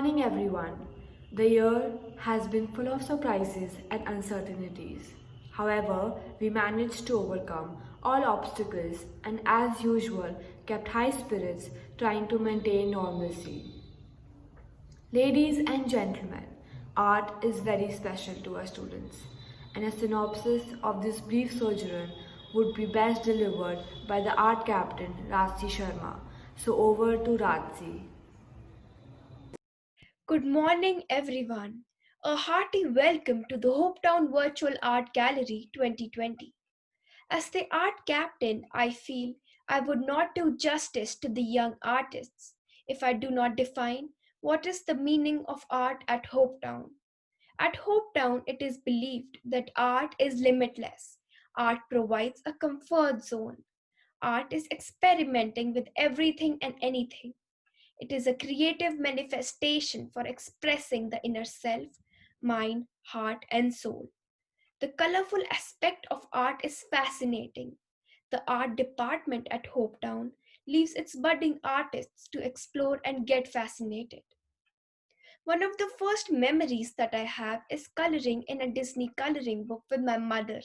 morning, everyone. The year has been full of surprises and uncertainties. However, we managed to overcome all obstacles and, as usual, kept high spirits trying to maintain normalcy. Ladies and gentlemen, art is very special to our students, and a synopsis of this brief sojourn would be best delivered by the art captain Rajsi Sharma. So over to Rajsi. Good morning, everyone. A hearty welcome to the Hopetown Virtual Art Gallery 2020. As the art captain, I feel I would not do justice to the young artists if I do not define what is the meaning of art at Hopetown. At Hopetown, it is believed that art is limitless. Art provides a comfort zone. Art is experimenting with everything and anything. It is a creative manifestation for expressing the inner self, mind, heart, and soul. The colorful aspect of art is fascinating. The art department at Hopetown leaves its budding artists to explore and get fascinated. One of the first memories that I have is coloring in a Disney coloring book with my mother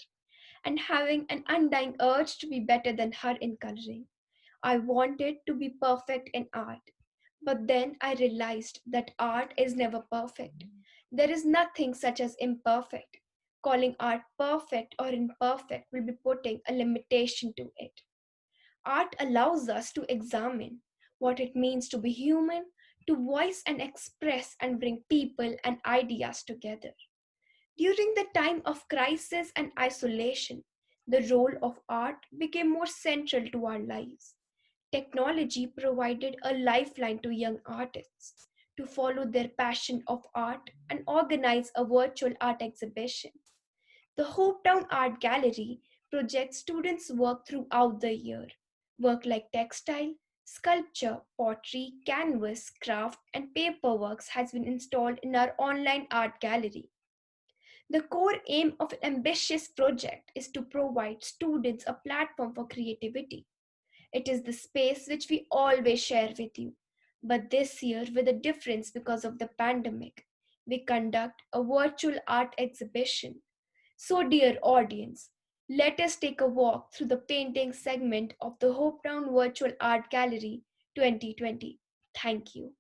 and having an undying urge to be better than her in coloring. I wanted to be perfect in art. But then I realized that art is never perfect. There is nothing such as imperfect. Calling art perfect or imperfect will be putting a limitation to it. Art allows us to examine what it means to be human, to voice and express and bring people and ideas together. During the time of crisis and isolation, the role of art became more central to our lives. Technology provided a lifeline to young artists to follow their passion of art and organize a virtual art exhibition. The Hopetown Art Gallery projects students' work throughout the year. Work like textile, sculpture, pottery, canvas, craft, and paperworks has been installed in our online art gallery. The core aim of an ambitious project is to provide students a platform for creativity. It is the space which we always share with you. But this year, with a difference because of the pandemic, we conduct a virtual art exhibition. So, dear audience, let us take a walk through the painting segment of the Hopetown Virtual Art Gallery 2020. Thank you.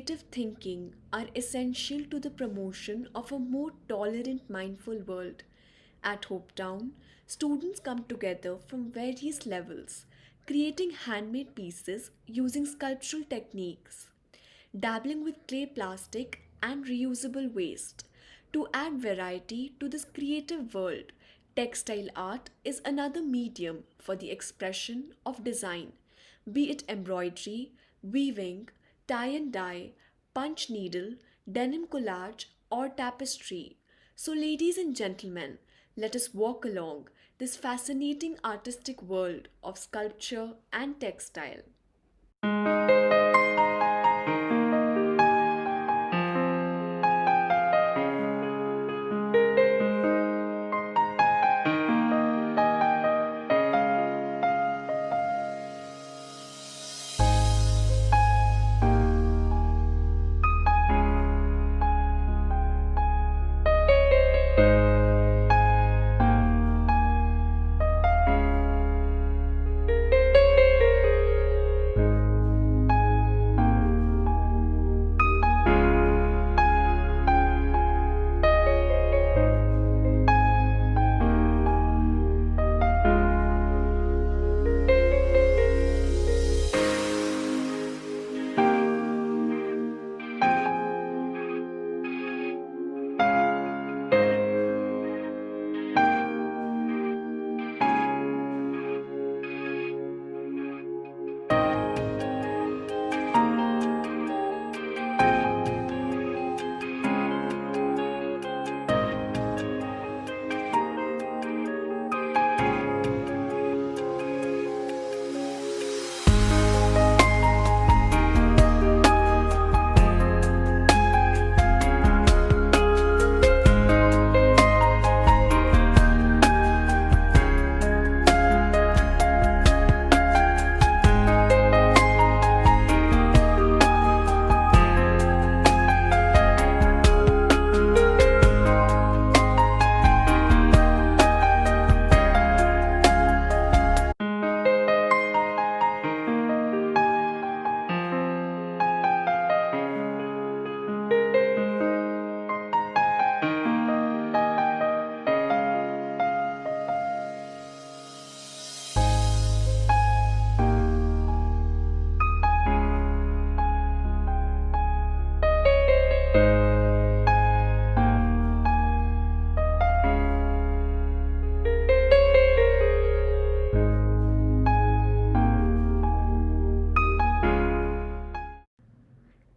creative thinking are essential to the promotion of a more tolerant, mindful world. At Hopetown, students come together from various levels, creating handmade pieces using sculptural techniques, dabbling with clay, plastic, and reusable waste. To add variety to this creative world, textile art is another medium for the expression of design, be it embroidery, weaving, tie and dye, punch needle, denim collage, or tapestry. So, ladies and gentlemen, let us walk along this fascinating artistic world of sculpture and textile.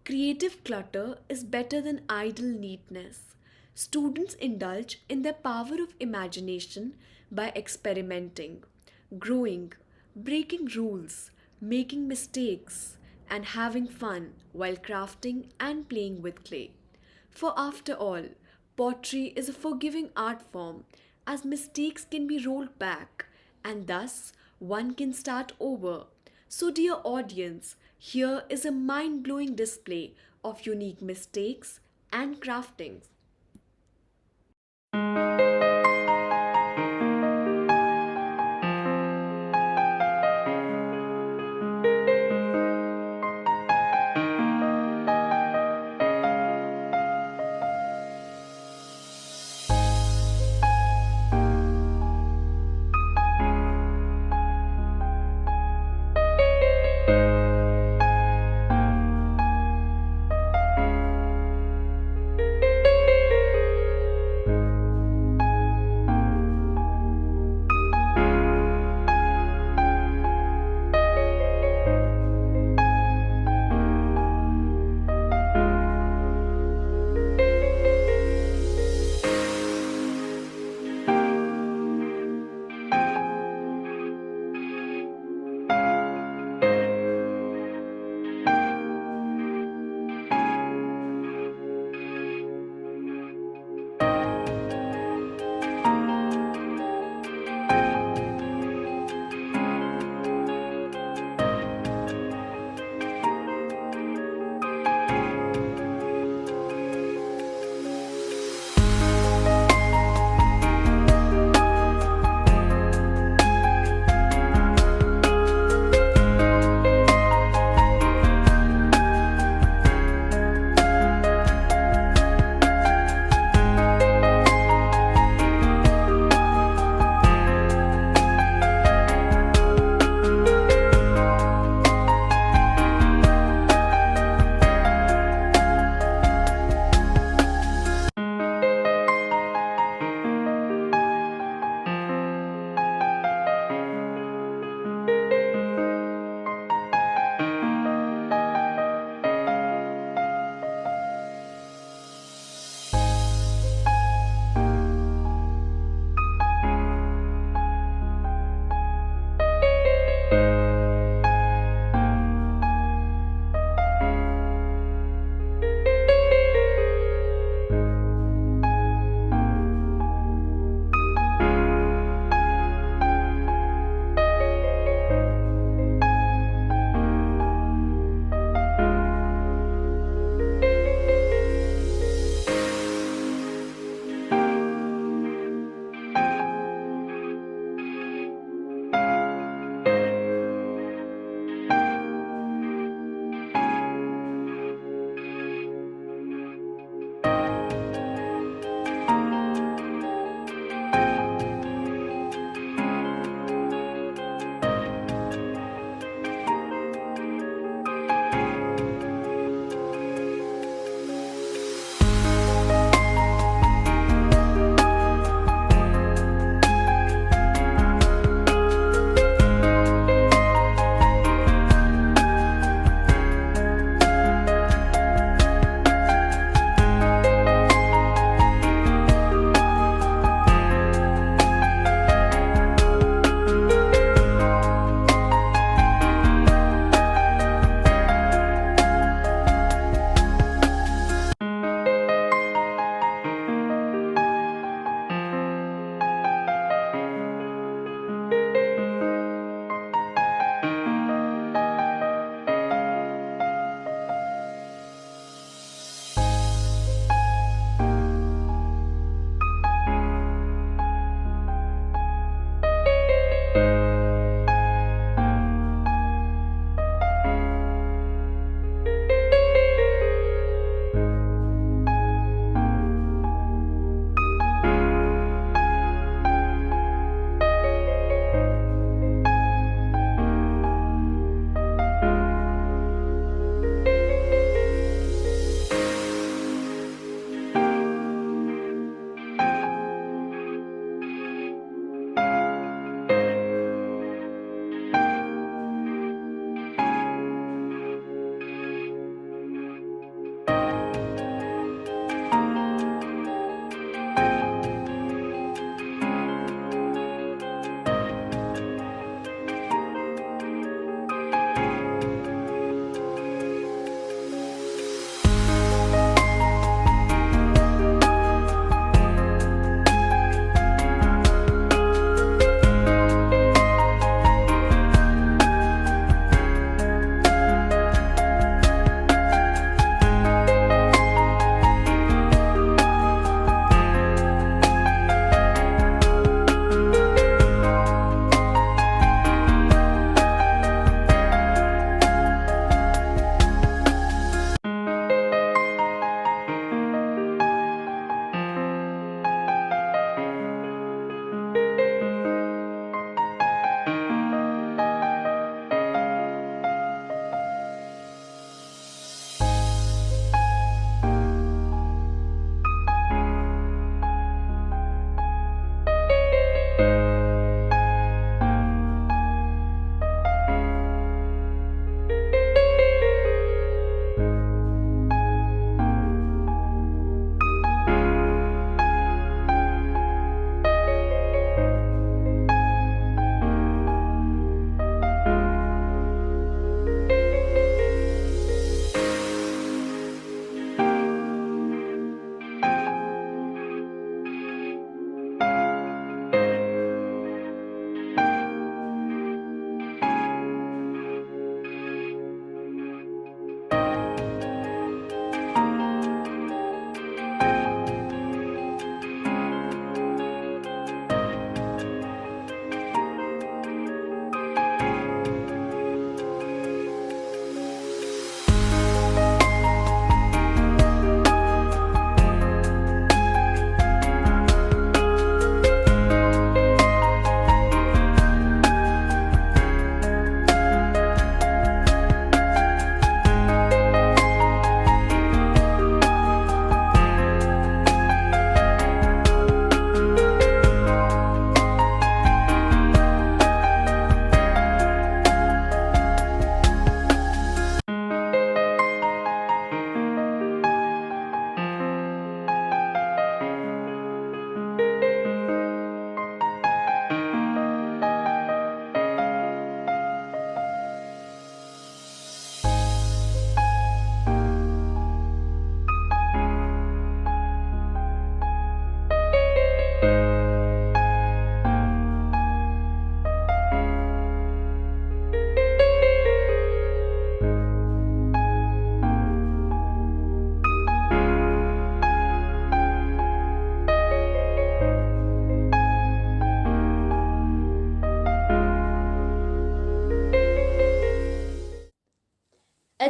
Creative clutter is better than idle neatness. Students indulge in their power of imagination by experimenting, growing, breaking rules, making mistakes, and having fun while crafting and playing with clay. For after all, pottery is a forgiving art form as mistakes can be rolled back and thus one can start over. So, dear audience, here is a mind blowing display of unique mistakes and craftings.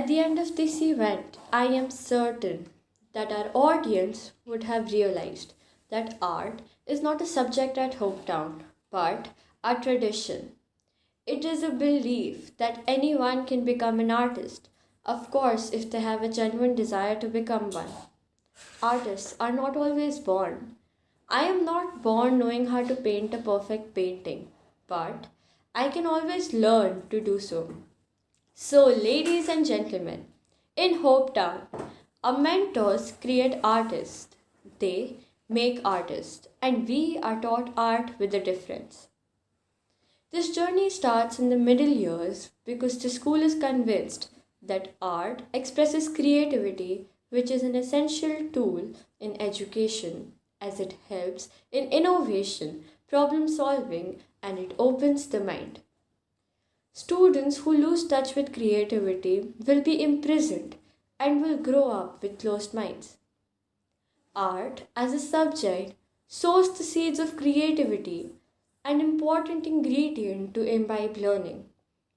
the end of this event, I am certain that our audience would have realized that art is not a subject at Hopetown, but a tradition. It is a belief that anyone can become an artist, of course, if they have a genuine desire to become one. Artists are not always born. I am not born knowing how to paint a perfect painting, but I can always learn to do so. So, ladies and gentlemen, in Hopetown, our mentors create artists, they make artists, and we are taught art with a difference. This journey starts in the middle years because the school is convinced that art expresses creativity, which is an essential tool in education as it helps in innovation, problem solving, and it opens the mind. Students who lose touch with creativity will be imprisoned and will grow up with closed minds. Art, as a subject, sows the seeds of creativity, an important ingredient to imbibe learning,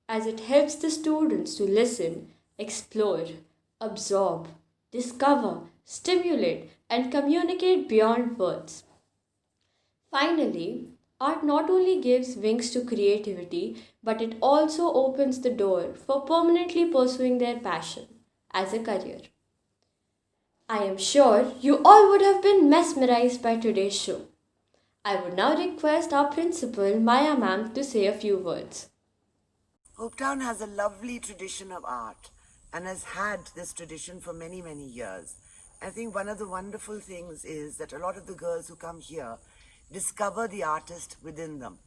as it helps the students to listen, explore, absorb, discover, stimulate, and communicate beyond words. Finally, art not only gives wings to creativity, but it also opens the door for permanently pursuing their passion as a career. I am sure you all would have been mesmerized by today's show. I would now request our principal, Maya ma'am, to say a few words. Hopetown has a lovely tradition of art and has had this tradition for many, many years. I think one of the wonderful things is that a lot of the girls who come here discover the artist within them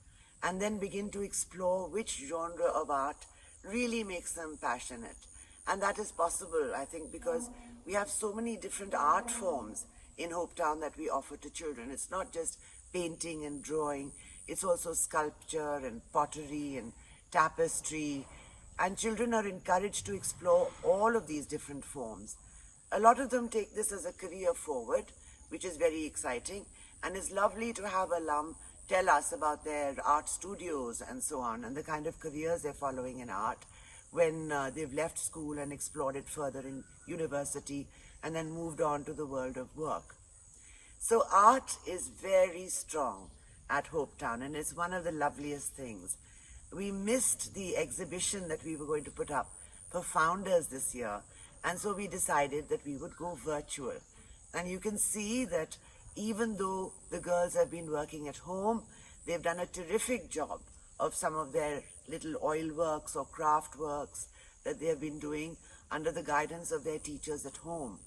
and then begin to explore which genre of art really makes them passionate. And that is possible, I think, because we have so many different art forms in Hopetown that we offer to children. It's not just painting and drawing, it's also sculpture and pottery and tapestry. And children are encouraged to explore all of these different forms. A lot of them take this as a career forward, which is very exciting, and it's lovely to have alum tell us about their art studios and so on, and the kind of careers they're following in art when they've left school and explored it further in university and then moved on to the world of work. So art is very strong at Hopetown, and it's one of the loveliest things. We missed the exhibition that we were going to put up for founders this year, and so we decided that we would go virtual. And you can see that even though the girls have been working at home, they've done a terrific job of some of their little oil works or craft works that they have been doing under the guidance of their teachers at home.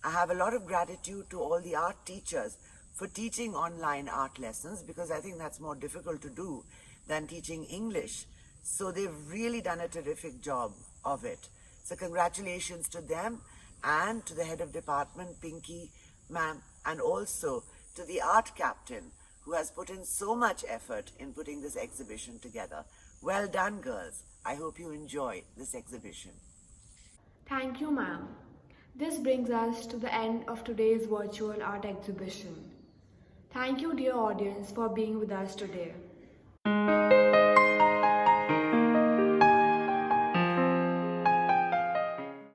I have a lot of gratitude to all the art teachers for teaching online art lessons, because I think that's more difficult to do than teaching English. So they've really done a terrific job of it. So congratulations to them and to the head of department, Pinky ma'am, and also to the art captain who has put in so much effort in putting this exhibition together. Well done, girls. I hope you enjoy this exhibition. Thank you, ma'am. This brings us to the end of today's virtual art exhibition. Thank you, dear audience, for being with us today.